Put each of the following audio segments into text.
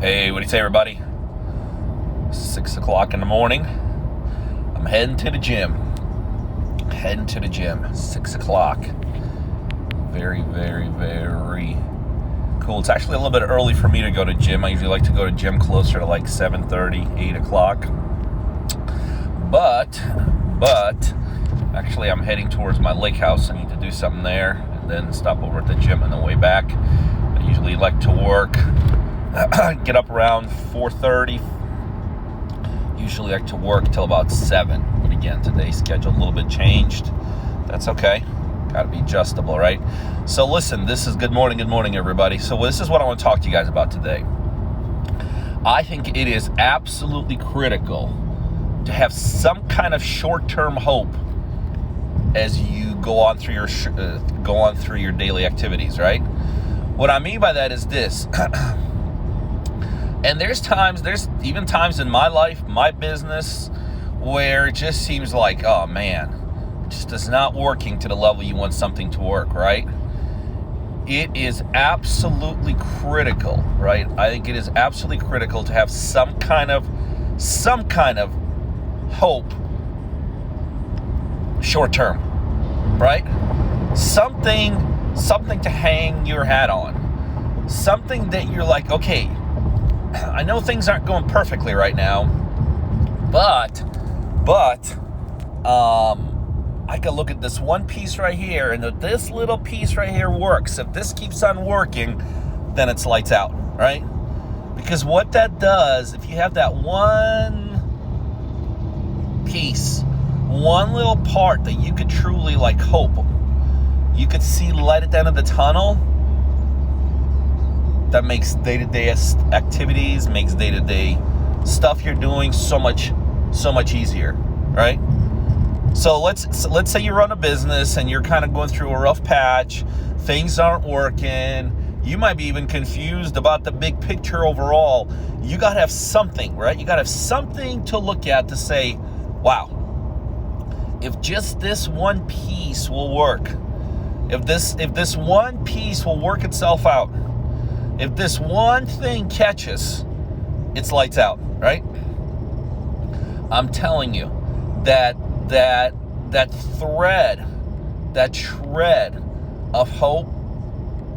Hey, what do you say, everybody? 6 o'clock in the morning. I'm heading to the gym. 6 o'clock. Very, very, very cool. It's actually a little bit early for me to go to gym. I usually like to go to gym closer to like 7:30, 8 o'clock. But actually I'm heading towards my lake house. I need to do something there and then stop over at the gym on the way back. I usually like to work, get up around 4:30. Usually like to work till about 7. But again, today's schedule a little bit changed. That's okay. Gotta be adjustable, right? So listen, this is good morning, everybody. So this is what I want to talk to you guys about today. I think it is absolutely critical to have some kind of short-term hope as you go on through your daily activities, right? What I mean by that is this. And there's even times in my life, my business, where it just seems like, oh man, it just is not working to the level you want something to work, right? It is absolutely critical, right? I think it is absolutely critical to have some kind of hope short term, right? Something to hang your hat on. Something that you're like, okay, I know things aren't going perfectly right now, but I can look at this one piece right here, and if this little piece right here works, if this keeps on working, then it's lights out, right? Because what that does, if you have that one piece, one little part that you could truly like hope, you could see light at the end of the tunnel, that makes day-to-day activities, makes day-to-day stuff you're doing so much easier, right? So let's say you run a business and you're kind of going through a rough patch, things aren't working, you might be even confused about the big picture overall. You got to have something, right? You got to have something to look at to say, wow, if just this one piece will work, if this one piece will work itself out, if this one thing catches, it's lights out, right? I'm telling you that thread, that shred of hope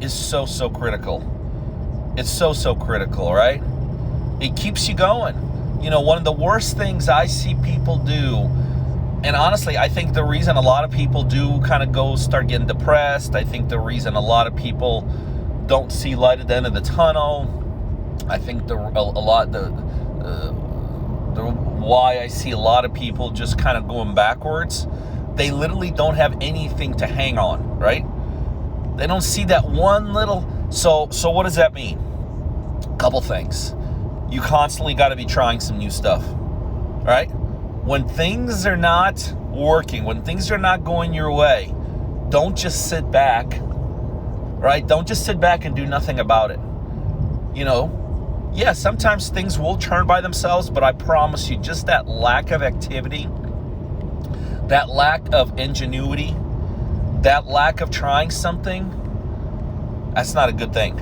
is so critical. It's so critical, right? It keeps you going. You know, one of the worst things I see people do, and honestly, I think the reason a lot of people do kind of start getting depressed, I think the reason a lot of people don't see light at the end of the tunnel, I think why I see a lot of people just kind of going backwards, they literally don't have anything to hang on, right? They don't see that one little, so what does that mean? A couple things. You constantly got to be trying some new stuff, right? When things are not working, when things are not going your way, don't just sit back, right? Don't just sit back and do nothing about it. You know, yeah, sometimes things will turn by themselves, but I promise you, just that lack of activity, that lack of ingenuity, that lack of trying something, that's not a good thing.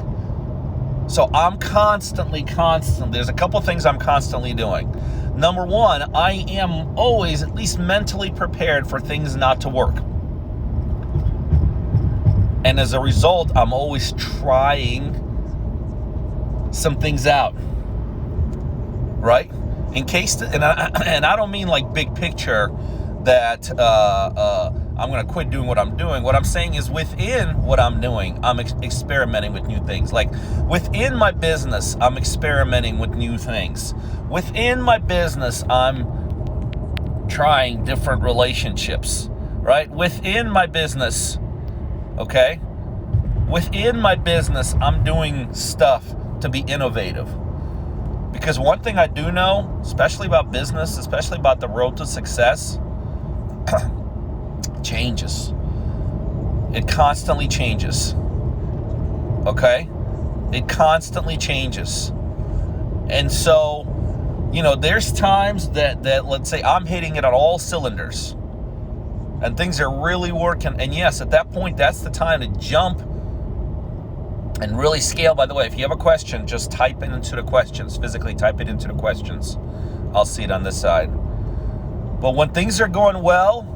So I'm constantly, there's a couple things I'm constantly doing. Number one, I am always at least mentally prepared for things not to work. And as a result, I'm always trying some things out, right? In case, and I don't mean like big picture that I'm going to quit doing what I'm doing. What I'm saying is within what I'm doing, I'm experimenting with new things. Like within my business, I'm experimenting with new things. Within my business, I'm trying different relationships, right? Within my business, okay? Within my business, I'm doing stuff to be innovative. Because one thing I do know, especially about business, especially about the road to success, changes. It constantly changes. Okay? It constantly changes. And so, you know, there's times that let's say I'm hitting it on all cylinders and things are really working. And yes, at that point, that's the time to jump and really scale. By the way, if you have a question, just type it into the questions. Physically type it into the questions. I'll see it on this side. But when things are going well,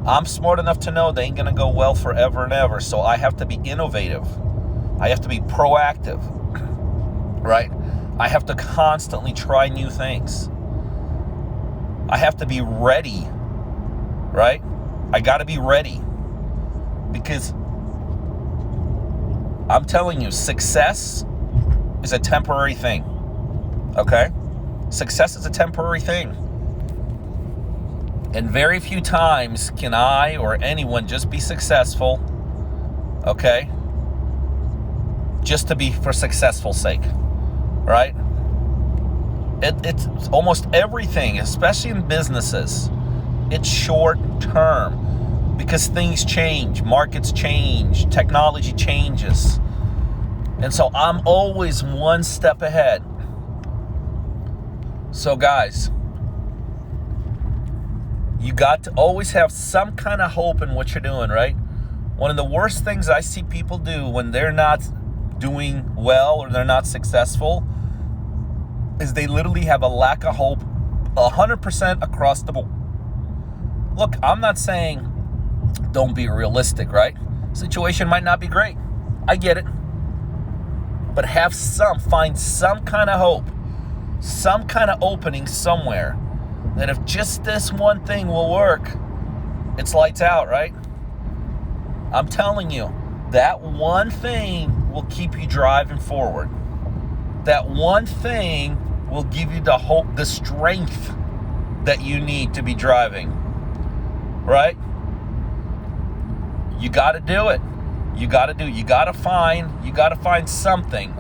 I'm smart enough to know they ain't gonna go well forever and ever. So I have to be innovative. I have to be proactive, right? I have to constantly try new things. I have to be ready, right? I gotta be ready, because I'm telling you, success is a temporary thing, okay? Success is a temporary thing. And very few times can I or anyone just be successful, okay? Just to be for successful sake, right? It's almost everything, especially in businesses. It's short term because things change, markets change, technology changes. And so I'm always one step ahead. So guys, you got to always have some kind of hope in what you're doing, right? One of the worst things I see people do when they're not doing well or they're not successful is they literally have a lack of hope 100% across the board. Look, I'm not saying don't be realistic, right? Situation might not be great. I get it. But find some kind of hope, some kind of opening somewhere, that if just this one thing will work, it's lights out, right? I'm telling you, that one thing will keep you driving forward. That one thing will give you the hope, the strength that you need to be driving, right? You got to do it. You got to find something,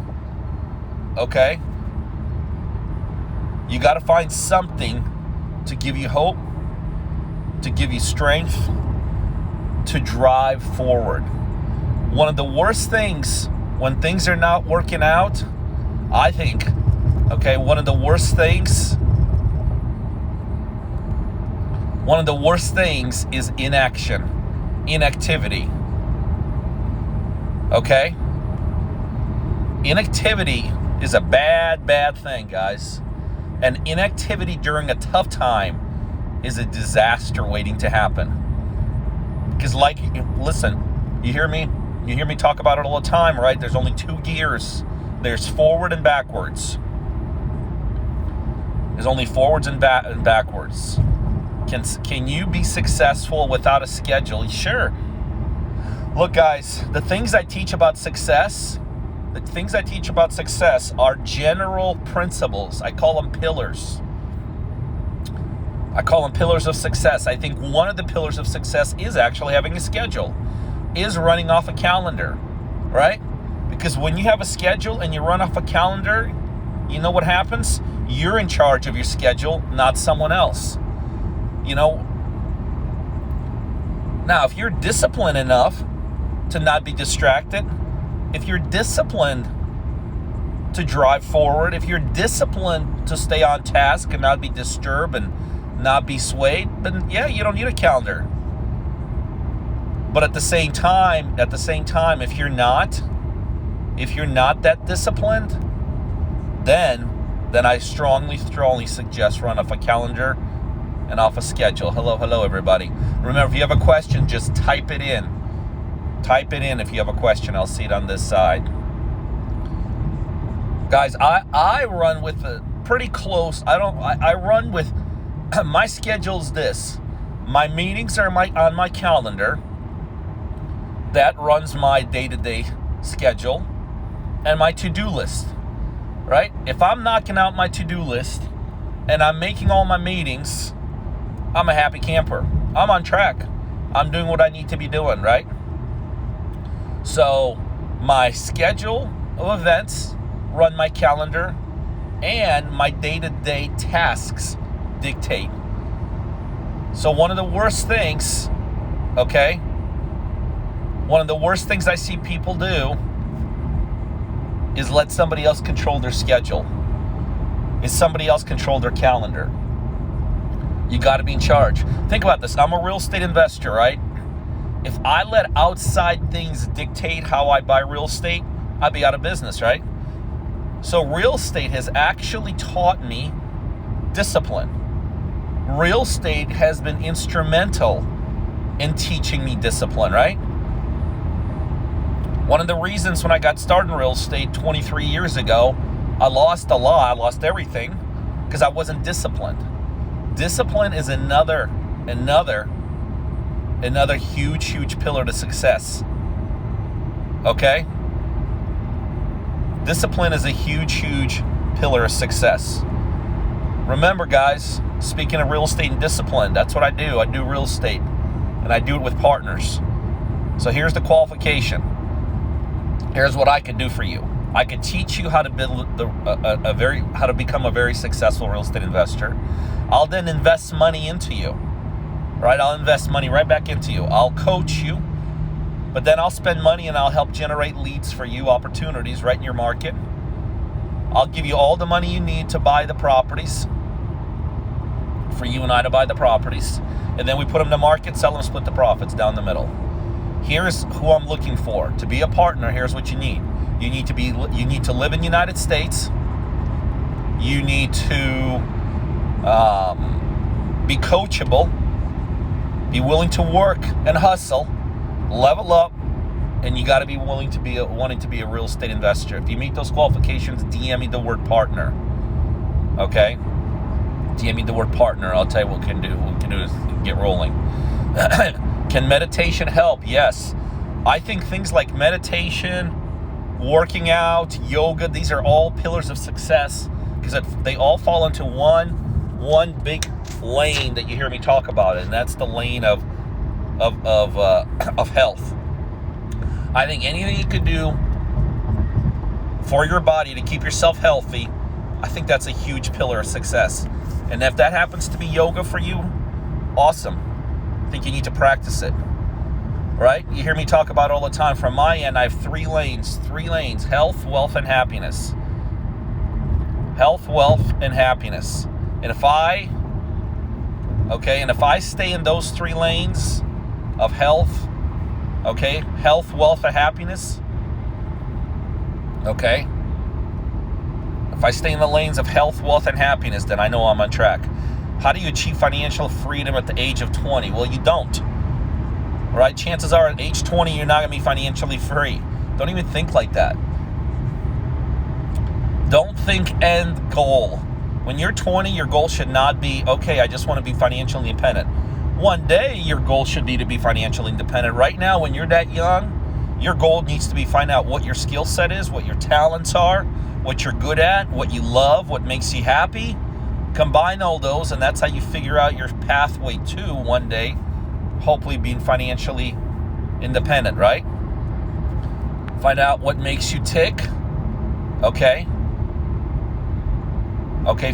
okay? You got to find something to give you hope, to give you strength, to drive forward. One of the worst things when things are not working out, I think, okay, one of the worst things is inaction, inactivity. Okay? Inactivity is a bad thing, guys. And inactivity during a tough time is a disaster waiting to happen. Because listen, you hear me talk about it all the time, right? There's only two gears. There's forward and backwards. There's only forwards and backwards. Can you be successful without a schedule? Sure. Look, guys, the things I teach about success are general principles. I call them pillars. I call them pillars of success. I think one of the pillars of success is actually having a schedule, is running off a calendar, right? Because when you have a schedule and you run off a calendar, you know what happens? You're in charge of your schedule, not someone else. You know? Now, if you're disciplined enough to not be distracted, if you're disciplined to drive forward, if you're disciplined to stay on task and not be disturbed and not be swayed, then yeah, you don't need a calendar. But at the same time, if you're not that disciplined, then I strongly suggest run off a calendar and off a schedule. Hello, everybody. Remember, if you have a question, just type it in. Type it in if you have a question. I'll see it on this side. Guys, I run with a pretty close. I run with my schedule's this. My meetings are on my calendar. That runs my day-to-day schedule and my to-do list. Right? If I'm knocking out my to-do list and I'm making all my meetings, I'm a happy camper. I'm on track. I'm doing what I need to be doing, right? So my schedule of events run my calendar, and my day-to-day tasks dictate. So one of the worst things, okay? One of the worst things I see people do is let somebody else control their schedule. Is somebody else control their calendar. You got to be in charge. Think about this. I'm a real estate investor, right? If I let outside things dictate how I buy real estate, I'd be out of business, right? So real estate has actually taught me discipline. Real estate has been instrumental in teaching me discipline, right? One of the reasons when I got started in real estate 23 years ago, I lost a lot, I lost everything, because I wasn't disciplined. Discipline is another huge pillar to success. Okay? Discipline is a huge pillar of success. Remember, guys, speaking of real estate and discipline, that's what I do. I do real estate, and I do it with partners. So here's the qualification. Here's what I can do for you. I can teach you how to build how to become a very successful real estate investor. I'll then invest money into you, right? I'll invest money right back into you. I'll coach you, but then I'll spend money and I'll help generate leads for you, opportunities right in your market. I'll give you all the money you need to buy the properties, for you and I to buy the properties, and then we put them to market, sell them, split the profits down the middle. Here's who I'm looking for. To be a partner, here's what you need. You need to live in the United States. You need to be coachable, be willing to work and hustle, level up, and you got to be willing to be wanting to be a real estate investor. If you meet those qualifications, DM me the word partner. Okay? DM me the word partner. I'll tell you what we can do. What we can do is get rolling. Can meditation help? Yes. I think things like meditation, working out, yoga, these are all pillars of success because they all fall into one big lane that you hear me talk about, and that's the lane of health. I think anything you could do for your body to keep yourself healthy, I think that's a huge pillar of success. And if that happens to be yoga for you, awesome. I think you need to practice it, right? You hear me talk about it all the time. From my end, I have three lanes, health, wealth, and happiness. Health, wealth, and happiness. And if I stay in those three lanes of health, health, wealth, and happiness, if I stay in the lanes of health, wealth, and happiness, then I know I'm on track. How do you achieve financial freedom at the age of 20? Well, you don't. Right? Chances are at age 20, you're not going to be financially free. Don't even think like that. Don't think end goal. When you're 20, your goal should not be, I just want to be financially independent. One day, your goal should be to be financially independent. Right now, when you're that young, your goal needs to be find out what your skill set is, what your talents are, what you're good at, what you love, what makes you happy. Combine all those, and that's how you figure out your pathway to one day hopefully being financially independent, right? Find out what makes you tick.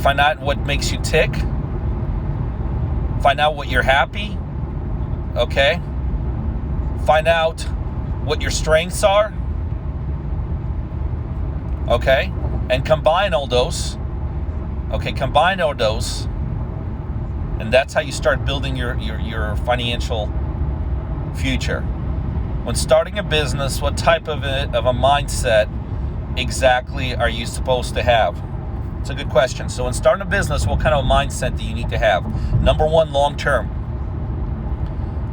Find out what makes you tick. Find out what you're happy. Find out what your strengths are. And combine all those. Combine all those. And that's how you start building your financial future. When starting a business, what type of a mindset exactly are you supposed to have? It's a good question. So when starting a business, what kind of a mindset do you need to have? Number one, long term.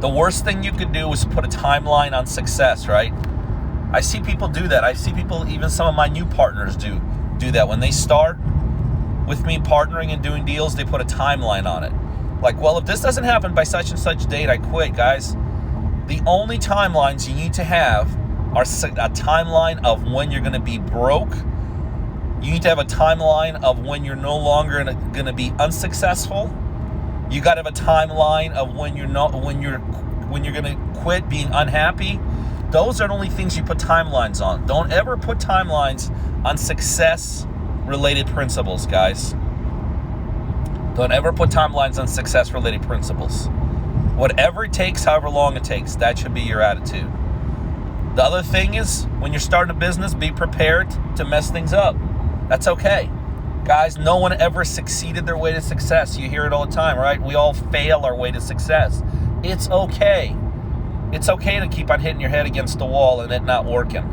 The worst thing you could do is put a timeline on success, right? I see people do that. I see people, even some of my new partners do that. When they start with me partnering and doing deals, they put a timeline on it. Like, well, if this doesn't happen by such and such date, I quit, guys. The only timelines you need to have are a timeline of when you're going to be broke. You need to have a timeline of when you're no longer going to be unsuccessful. You got to have a timeline of when you're going to quit being unhappy. Those are the only things you put timelines on. Don't ever put timelines on success-related principles, guys. Don't ever put timelines on success-related principles. Whatever it takes, however long it takes, that should be your attitude. The other thing is, when you're starting a business, be prepared to mess things up. That's okay. Guys, no one ever succeeded their way to success. You hear it all the time, right? We all fail our way to success. It's okay. It's okay to keep on hitting your head against the wall and it not working.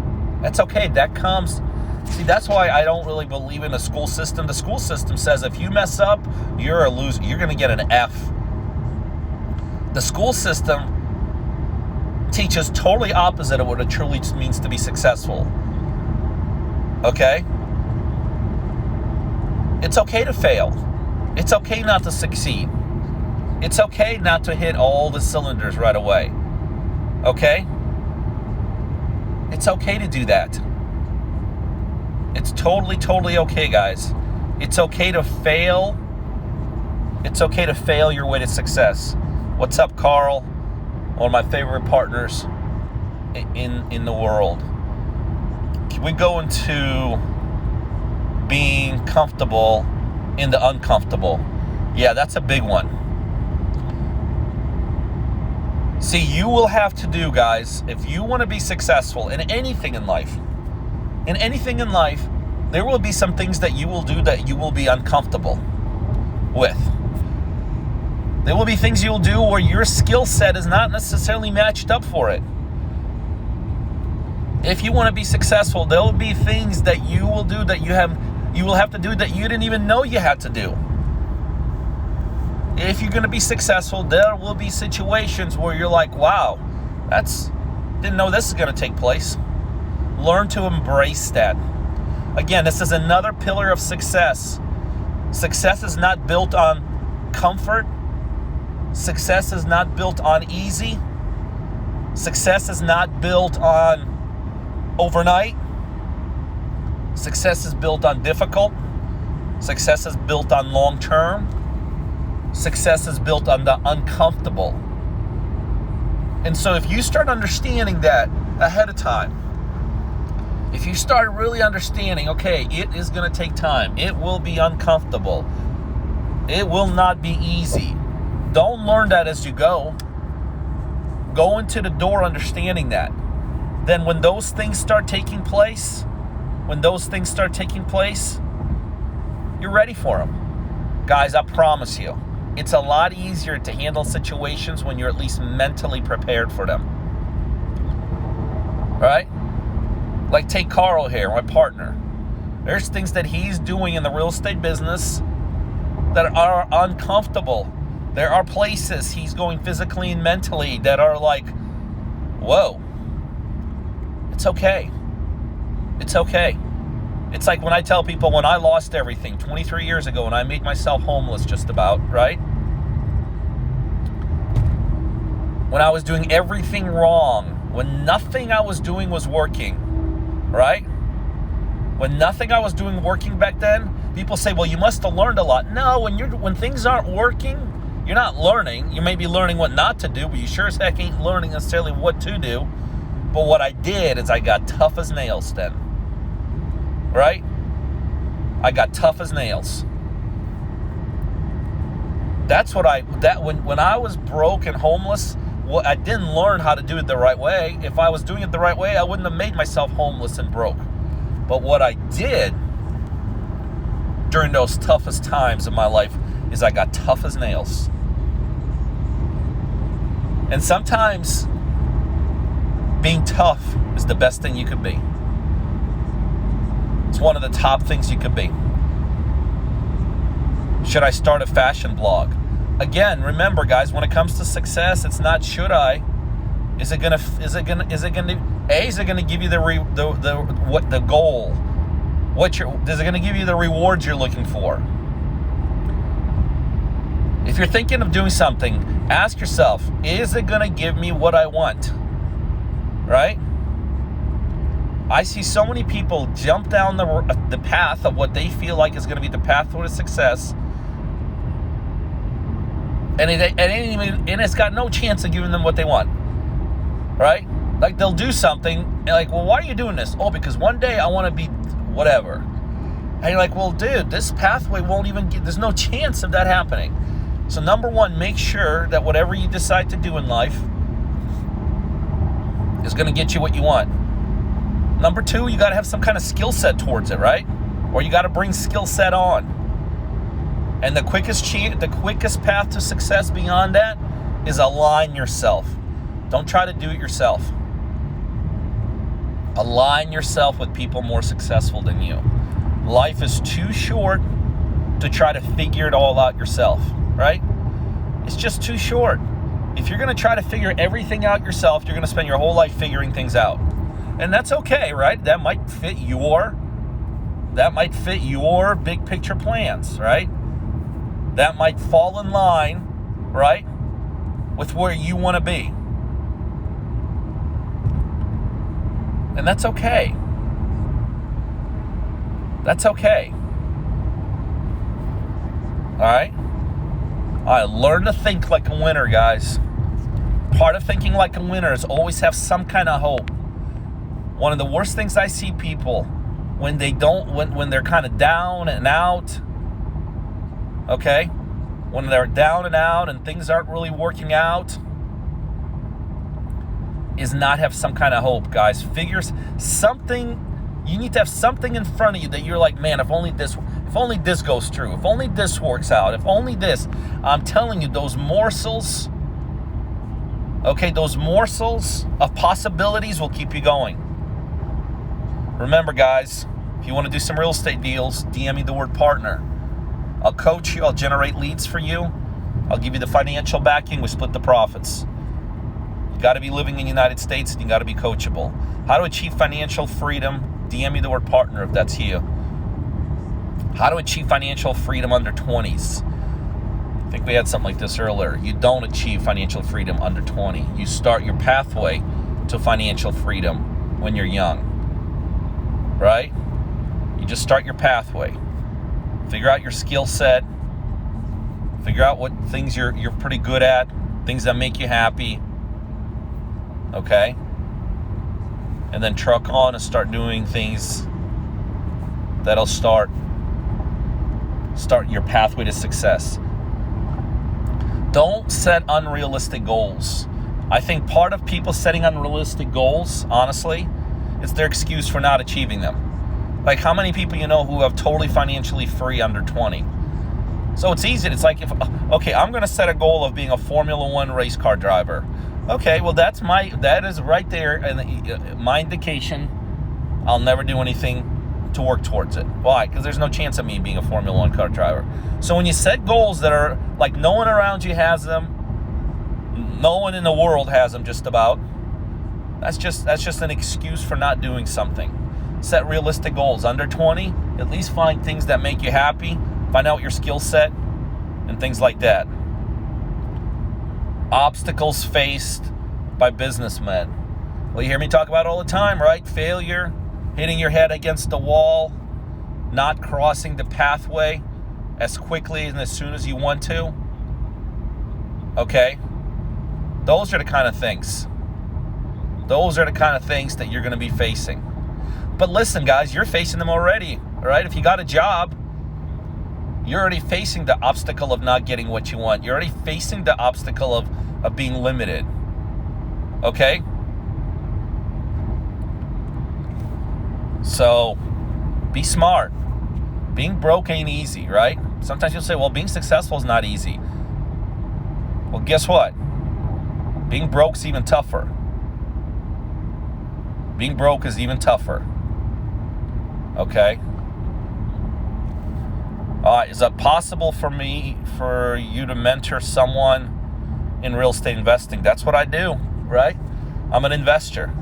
That's okay. That comes. See, that's why I don't really believe in the school system. The school system says if you mess up, you're a loser. You're going to get an F. The school system teaches totally opposite of what it truly means to be successful. Okay? It's okay to fail. It's okay not to succeed. It's okay not to hit all the cylinders right away. Okay? It's okay to do that. It's totally okay, guys. It's okay to fail. It's okay to fail your way to success. What's up, Carl? One of my favorite partners in the world. Can we go into being comfortable in the uncomfortable? Yeah, that's a big one. See, you will have to do, guys, if you want to be successful in anything in life, there will be some things that you will do that you will be uncomfortable with. There will be things you'll do where your skill set is not necessarily matched up for it. If you want to be successful, there will be things that you will do that you will have to do that you didn't even know you had to do. If you're going to be successful, there will be situations where you're like, wow, didn't know this is going to take place. Learn to embrace that. Again, this is another pillar of success. Success is not built on comfort. Success is not built on easy. Success is not built on overnight. Success is built on difficult. Success is built on long term. Success is built on the uncomfortable. And so if you start understanding that ahead of time, if you start really understanding, okay, it is going to take time. It will be uncomfortable. It will not be easy. Don't learn that as you go. Go into the door understanding that. Then when those things start taking place, you're ready for them. Guys, I promise you, it's a lot easier to handle situations when you're at least mentally prepared for them. All right? Like take Carl here, my partner. There's things that he's doing in the real estate business that are uncomfortable. There are places he's going physically and mentally that are like, whoa, it's okay. It's okay. It's like when I tell people when I lost everything 23 years ago when I made myself homeless just about, right? When I was doing everything wrong, when nothing I was doing was working, right? When nothing I was doing working back then, people say, well, you must have learned a lot. No, when things aren't working, you're not learning. You may be learning what not to do, but you sure as heck ain't learning necessarily what to do. But what I did is I got tough as nails then. Right? I got tough as nails. That's what when I was broke and homeless, I didn't learn how to do it the right way. If I was doing it the right way, I wouldn't have made myself homeless and broke. But what I did during those toughest times in my life is I got tough as nails. And sometimes being tough is the best thing you could be. It's one of the top things you could be. Should I start a fashion blog? Again, remember, guys, when it comes to success, it's not should I. Is it gonna give you the goal? Is it gonna give you the rewards you're looking for? If you're thinking of doing something, ask yourself, is it gonna give me what I want? Right? I see so many people jump down the path of what they feel like is going to be the path toward success, and it's got no chance of giving them what they want, right? Like they'll do something, and like, well, why are you doing this? Oh, because one day I want to be whatever. And you're like, well, dude, this pathway won't even there's no chance of that happening. So number one, make sure that whatever you decide to do in life is going to get you what you want. Number two, you got to have some kind of skill set towards it, right? Or you got to bring skill set on. And the quickest path to success beyond that is align yourself. Don't try to do it yourself. Align yourself with people more successful than you. Life is too short to try to figure it all out yourself, right? It's just too short. If you're going to try to figure everything out yourself, you're going to spend your whole life figuring things out. And that's okay, right? That might fit your big picture plans, right? That might fall in line, right, with where you want to be. And that's okay. That's okay. All right? Learn to think like a winner, guys. Part of thinking like a winner is always have some kind of hope. One of the worst things I see people when they're kind of down and out, okay? When they're down and out and things aren't really working out, is not have some kind of hope, guys. Figures something. You need to have something in front of you that you're like, man, if only this goes through, if only this works out, if only this. I'm telling you, those morsels, okay, those morsels of possibilities will keep you going. Remember, guys, if you want to do some real estate deals, DM me the word partner. I'll coach you. I'll generate leads for you. I'll give you the financial backing. We split the profits. You got to be living in the United States, and you got to be coachable. How to achieve financial freedom? DM me the word partner if that's you. How to achieve financial freedom under 20s? I think we had something like this earlier. You don't achieve financial freedom under 20. You start your pathway to financial freedom when you're young, right? You just start your pathway. Figure out your skill set. Figure out what things you're pretty good at, things that make you happy, okay? And then truck on and start doing things that'll start your pathway to success. Don't set unrealistic goals. I think part of people setting unrealistic goals, honestly, is their excuse for not achieving them. Like, how many people you know who have totally financially free under 20? So it's easy. It's like, okay, I'm going to set a goal of being a Formula One race car driver. Okay, well, that is right there, and my indication I'll never do anything to work towards it. Why? Because there's no chance of me being a Formula One car driver. So when you set goals that are like no one around you has them, no one in the world has them just about, that's just an excuse for not doing something. Set realistic goals. Under 20, at least find things that make you happy, find out your skill set, and things like that. Obstacles faced by businessmen. Well, you hear me talk about it all the time, right? Failure, hitting your head against the wall, not crossing the pathway as quickly and as soon as you want to. Okay? Those are the kind of things. Those are the kind of things that you're going to be facing. But listen, guys, you're facing them already, all right? If you got a job, you're already facing the obstacle of not getting what you want. You're already facing the obstacle of being limited, okay? So, be smart. Being broke ain't easy, right? Sometimes you'll say, well, being successful is not easy. Well, guess what? Being broke's even tougher. Being broke is even tougher. Okay? Is it possible for you to mentor someone in real estate investing? That's what I do, right? I'm an investor.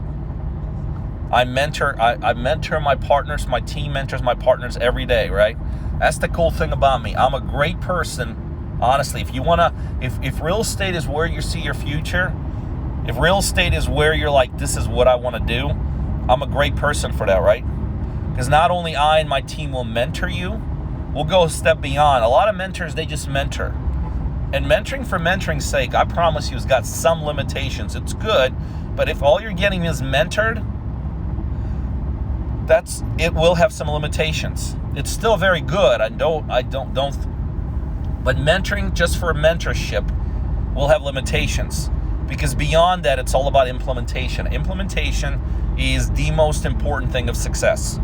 I mentor my partners, my team mentors my partners every day, right? That's the cool thing about me. I'm a great person, honestly. If real estate is where you see your future, if real estate is where you're like, this is what I want to do, I'm a great person for that, right? Because not only I and my team will mentor you, we'll go a step beyond. A lot of mentors, they just mentor. And mentoring for mentoring's sake, I promise you, has got some limitations. It's good, but if all you're getting is mentored, it will have some limitations. It's still very good. But mentoring just for mentorship will have limitations, because beyond that, it's all about implementation. Implementation is the most important thing of success.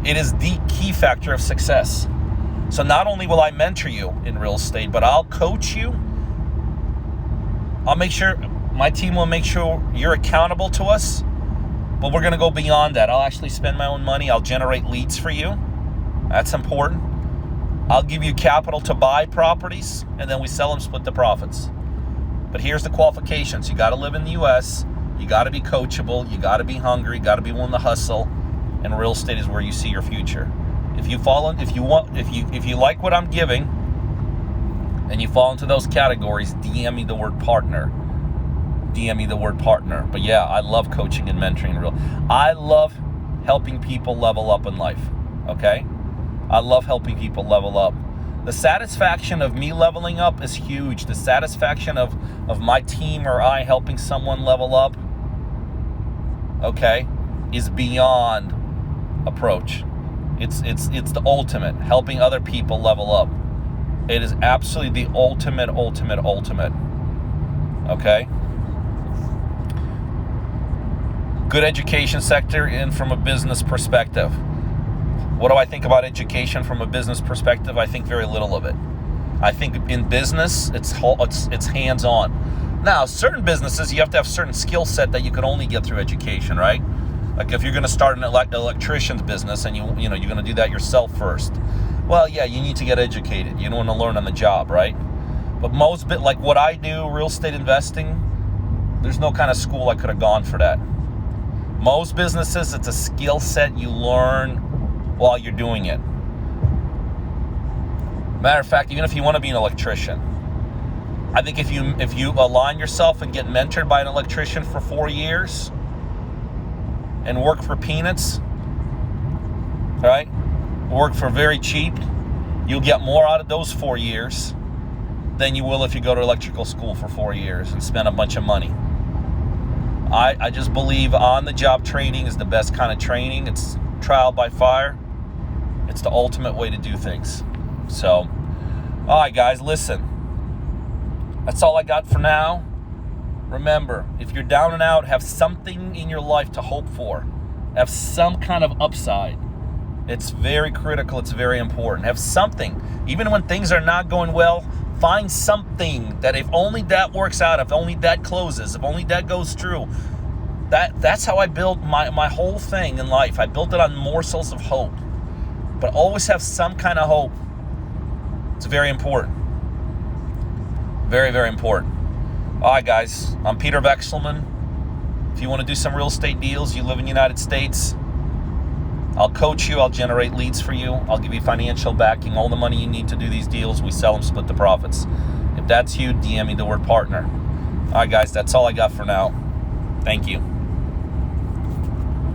It is the key factor of success. So not only will I mentor you in real estate, but I'll coach you. I'll make sure my team will make sure you're accountable to us. But we're going to go beyond that. I'll actually spend my own money. I'll generate leads for you. That's important. I'll give you capital to buy properties, and then we sell them, split the profits. But here's the qualifications. You got to live in the U.S. You got to be coachable. You got to be hungry. You got to be willing to hustle. And real estate is where you see your future. If you like what I'm giving, and you fall into those categories, DM me the word partner. DM me the word partner. But yeah, I love coaching and mentoring. I love helping people level up in life. Okay? I love helping people level up. The satisfaction of me leveling up is huge. The satisfaction of my team or I helping someone level up, okay, is beyond approach. It's the ultimate, helping other people level up. It is absolutely the ultimate. Okay? Good education sector, and from a business perspective. What do I think about education from a business perspective? I think very little of it. I think in business, it's hands-on. Now, certain businesses, you have to have certain skill set that you can only get through education, right? Like if you're going to start an electrician's business and you're going to do that yourself first. Well, yeah, you need to get educated. You don't want to learn on the job, right? But like what I do, real estate investing, there's no kind of school I could have gone for that. Most businesses, it's a skill set you learn while you're doing it. Matter of fact, even if you want to be an electrician, I think if you align yourself and get mentored by an electrician for 4 years and work for peanuts, right? Work for very cheap, you'll get more out of those 4 years than you will if you go to electrical school for 4 years and spend a bunch of money. I just believe on-the-job training is the best kind of training. It's trial by fire. It's the ultimate way to do things. So, all right, guys, listen. That's all I got for now. Remember, if you're down and out, have something in your life to hope for. Have some kind of upside. It's very critical. It's very important. Have something. Even when things are not going well, find something that if only that works out, if only that closes, if only that goes through. That's how I built my whole thing in life. I built it on morsels of hope. But always have some kind of hope. It's very important. Very, very important. All right, guys. I'm Peter Vekselman. If you want to do some real estate deals, you live in the United States, I'll coach you. I'll generate leads for you. I'll give you financial backing, all the money you need to do these deals. We sell them, split the profits. If that's you, DM me the word partner. All right, guys. That's all I got for now. Thank you.